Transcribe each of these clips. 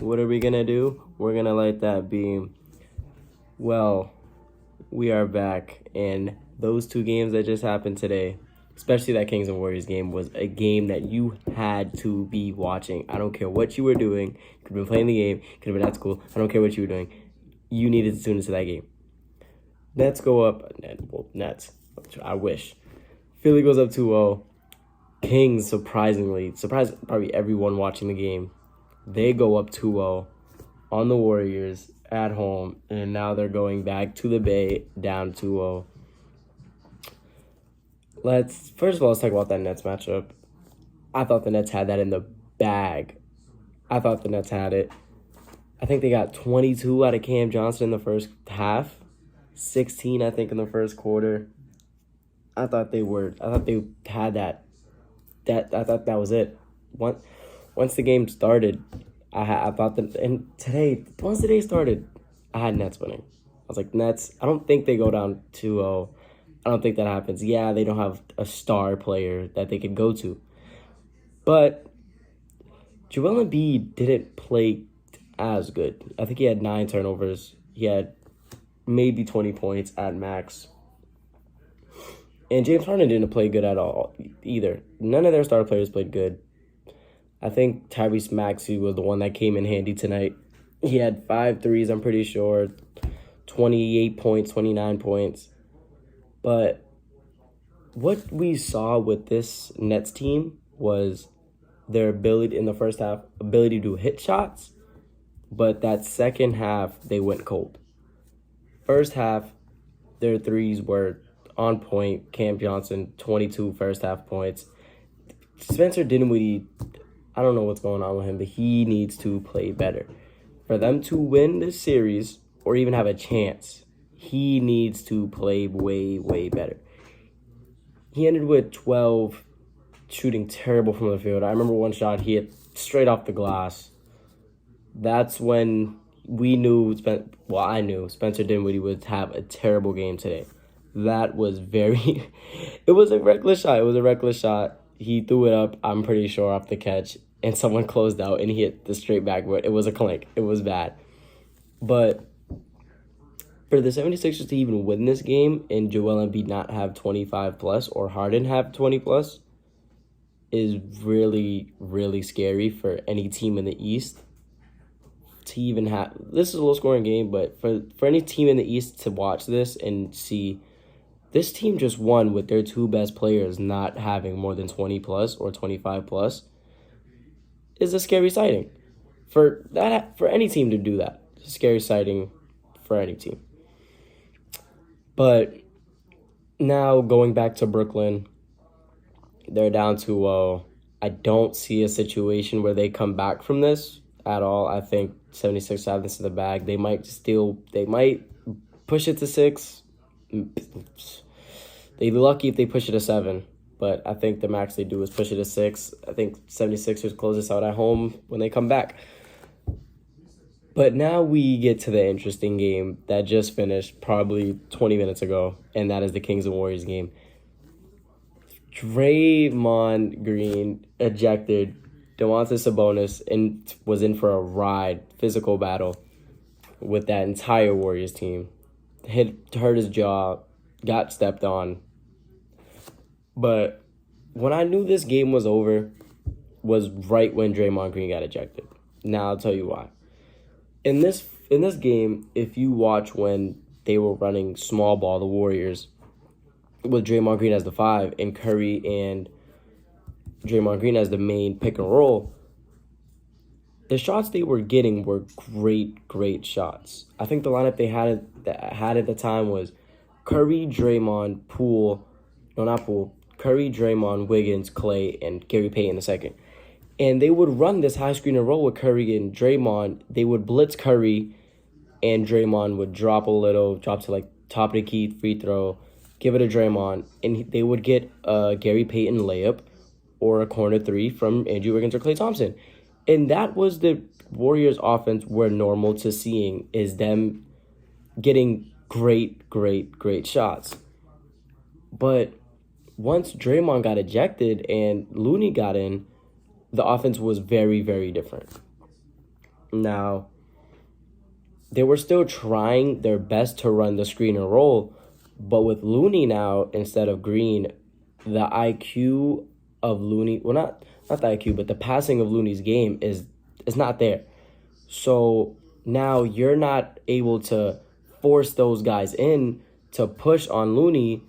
What are we gonna do? We're gonna let that be. Well, we are back, and those two games that just happened today, especially that Kings and Warriors game, was a game that you had to be watching. I don't care what you were doing. You could have been playing the game, could have been at school. I don't care what you were doing. You needed to tune into that game. Nets go up. Well, Nets. I wish. Philly goes up 2-0. Kings, surprised probably everyone watching the game. They go up 2-0 on the Warriors at home, and now they're going back to the Bay down 2-0. First of all, let's talk about that Nets matchup. I thought the Nets had that in the bag. I thought the Nets had it. I think they got 22 out of Cam Johnson in the first half, 16, I think, in the first quarter. I thought they had that. I thought that was it. Once the game started, I thought that, and once the day started, I had Nets winning. I was like, Nets, I don't think they go down 2-0. I don't think that happens. Yeah, they don't have a star player that they could go to. But Joel Embiid didn't play as good. I think he had 9 turnovers. He had maybe 20 points at max. And James Harden didn't play good at all either. None of their star players played good. I think Tyrese Maxey was the one that came in handy tonight. He had 5 threes, I'm pretty sure, 28 points, 29 points. But what we saw with this Nets team was their ability in the first half, ability to hit shots, but that second half, they went cold. First half, their threes were on point. Cam Johnson, 22 first half points. Spencer Dinwiddie, I don't know what's going on with him, but he needs to play better. For them to win this series or even have a chance, he needs to play way, way better. He ended with 12, shooting terrible from the field. I remember one shot he hit straight off the glass. That's when I knew Spencer Dinwiddie would have a terrible game today. That was it was a reckless shot. He threw it up, I'm pretty sure, off the catch, and someone closed out, and he hit the straight backboard. It was a clink. It was bad. But for the 76ers to even win this game and Joel Embiid not have 25-plus or Harden have 20-plus is really, really scary for any team in the East to even have. This is a low-scoring game, but for any team in the East to watch this and see this team just won with their 2 best players not having more than 20-plus or 25-plus is a scary sighting. For any team to do that, it's a scary sighting for any team. But now going back to Brooklyn, they're down 2-0. I don't see a situation where they come back from this at all. I think 76 have this in the bag. They might push it to 6. They'd be lucky if they push it to 7. But I think the max they do is push it to 6. I think 76ers close this out at home when they come back. But now we get to the interesting game that just finished probably 20 minutes ago, and that is the Kings and Warriors game. Draymond Green ejected Domantas Sabonis and was in for a ride, physical battle with that entire Warriors team. Hurt his jaw, got stepped on. But when I knew this game was over was right when Draymond Green got ejected. Now I'll tell you why. In this game, if you watch when they were running small ball, the Warriors, with Draymond Green as the 5 and Curry and Draymond Green as the main pick and roll, the shots they were getting were great shots. I think the lineup they had at the time was Curry, Draymond, Curry, Draymond, Wiggins, Clay, and Gary Payton II. And they would run this high screen and roll with Curry and Draymond. They would blitz Curry, and Draymond would drop to like top of the key free throw, give it to Draymond, and they would get a Gary Payton layup or a corner 3 from Andrew Wiggins or Klay Thompson. And that was the Warriors' offense we're normal to seeing, is them getting great shots. But once Draymond got ejected and Looney got in, the offense was very, very different. Now, they were still trying their best to run the screen and roll, but with Looney now instead of Green, the IQ of Looney, well, not the IQ, but the passing of Looney's game is not there. So now you're not able to force those guys in to push on Looney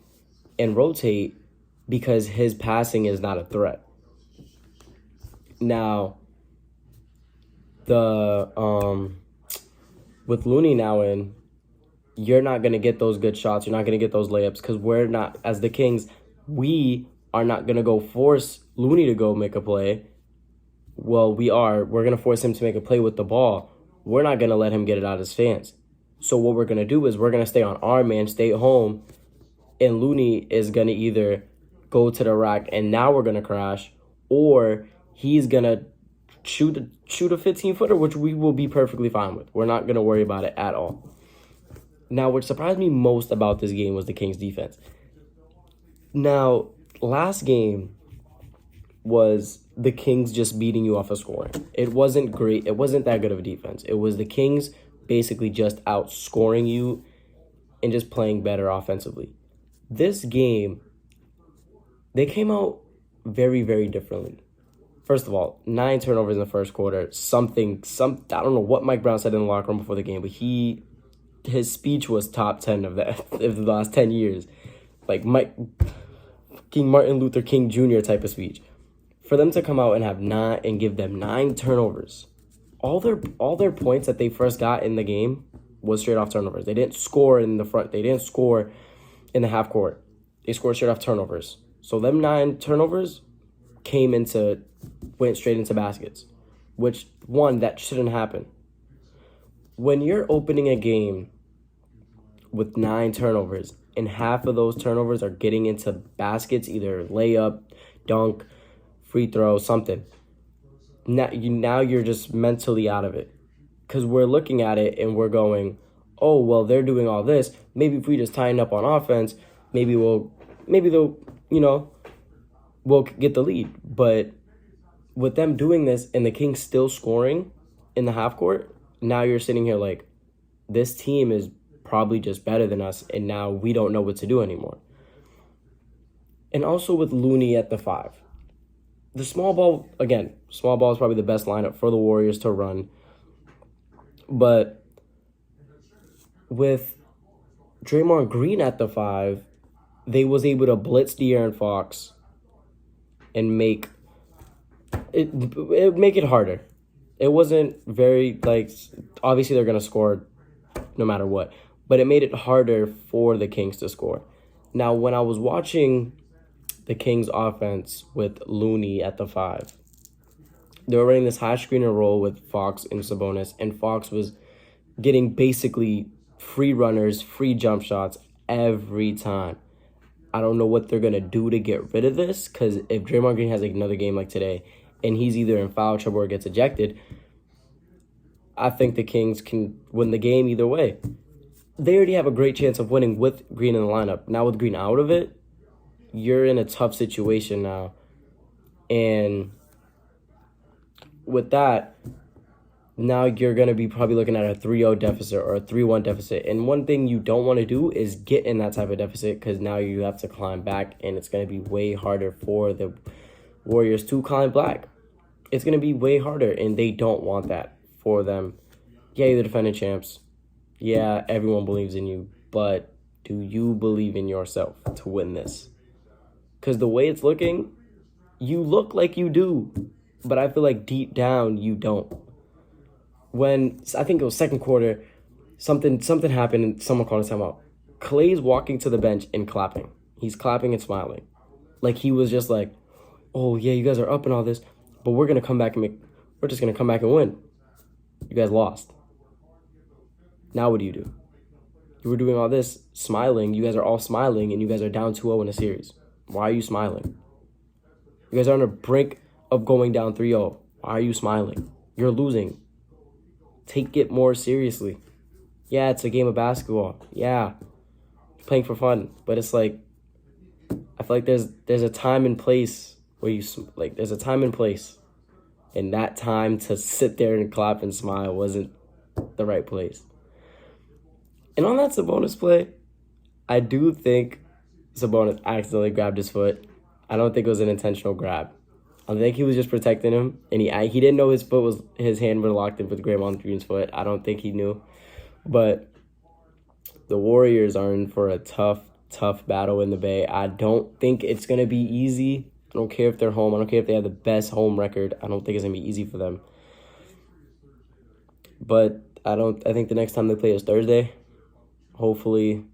and rotate because his passing is not a threat. Now, the with Looney now in, you're not going to get those good shots. You're not going to get those layups because we're not, as the Kings, we are not going to go force Looney to go make a play. Well, we are. We're going to force him to make a play with the ball. We're not going to let him get it out of his hands. So what we're going to do is we're going to stay on our man, stay at home, and Looney is going to either go to the rack and now we're going to crash, or he's going to shoot a 15-footer, which we will be perfectly fine with. We're not going to worry about it at all. Now, what surprised me most about this game was the Kings' defense. Now, last game was the Kings just beating you off of scoring. It wasn't great. It wasn't that good of a defense. It was the Kings basically just outscoring you and just playing better offensively. This game, they came out very, very differently. First of all, 9 turnovers in the first quarter. I don't know what Mike Brown said in the locker room before the game, but his speech was top 10 of the last 10 years. Like King Martin Luther King Jr. type of speech. For them to come out and have give them 9 turnovers, all their points that they first got in the game was straight off turnovers. They didn't score in the front. They didn't score in the half court. They scored straight off turnovers. So them 9 turnovers went straight into baskets, which, that shouldn't happen. When you're opening a game with 9 turnovers and half of those turnovers are getting into baskets, either layup, dunk, free throw, something, now you're just mentally out of it. Because we're looking at it and we're going, oh, well, they're doing all this. Maybe if we just tighten up on offense, maybe we'll get the lead. But with them doing this and the Kings still scoring in the half court, now you're sitting here like, this team is probably just better than us, and now we don't know what to do anymore. And also with Looney at the 5. The small ball is probably the best lineup for the Warriors to run. But with Draymond Green at the 5, they was able to blitz De'Aaron Fox and make it harder. It wasn't very, obviously they're going to score no matter what, but it made it harder for the Kings to score. Now, when I was watching the Kings offense with Looney at the 5, they were running this high screen and roll with Fox and Sabonis, and Fox was getting basically free runners, free jump shots every time. I don't know what they're going to do to get rid of this, because if Draymond Green has another game like today and he's either in foul trouble or gets ejected, I think the Kings can win the game either way. They already have a great chance of winning with Green in the lineup. Now with Green out of it, you're in a tough situation now. And with that, now you're going to be probably looking at a 3-0 deficit or a 3-1 deficit. And one thing you don't want to do is get in that type of deficit, because now you have to climb back, and it's going to be way harder for the Warriors to climb back. It's going to be way harder, and they don't want that for them. Yeah, you're the defending champs. Yeah, everyone believes in you. But do you believe in yourself to win this? Because the way it's looking, you look like you do. But I feel like deep down, you don't. When, I think it was second quarter, something happened and someone called a timeout. Clay's walking to the bench and clapping. He's clapping and smiling. Like he was just like, oh yeah, you guys are up and all this, but we're just gonna come back and win. You guys lost. Now what do? You were doing all this, smiling. You guys are all smiling, and you guys are down 2-0 in a series. Why are you smiling? You guys are on the brink of going down 3-0. Why are you smiling? You're losing. Take it more seriously. Yeah, it's a game of basketball. Yeah, playing for fun. But it's like, I feel like there's a time and place where there's a time and place And that time to sit there and clap and smile wasn't the right place. And on that Sabonis play, I do think Sabonis accidentally grabbed his foot. I don't think it was an intentional grab. I think he was just protecting him, and he didn't know his hand was locked in with Draymond Green's foot. I don't think he knew. But the Warriors are in for a tough battle in the Bay. I don't think it's going to be easy. I don't care if they're home. I don't care if they have the best home record. I don't think it's going to be easy for them. But I think the next time they play is Thursday. Hopefully,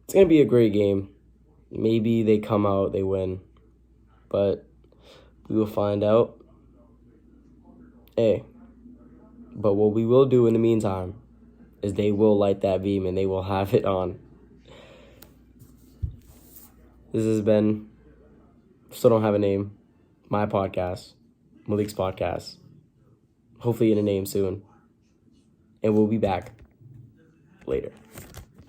it's going to be a great game. Maybe they come out, they win. But we will find out. Hey, but what we will do in the meantime is they will light that beam and they will have it on. This has been Still Don't Have a Name, my podcast, Malik's podcast. Hopefully in a name soon. And we'll be back later.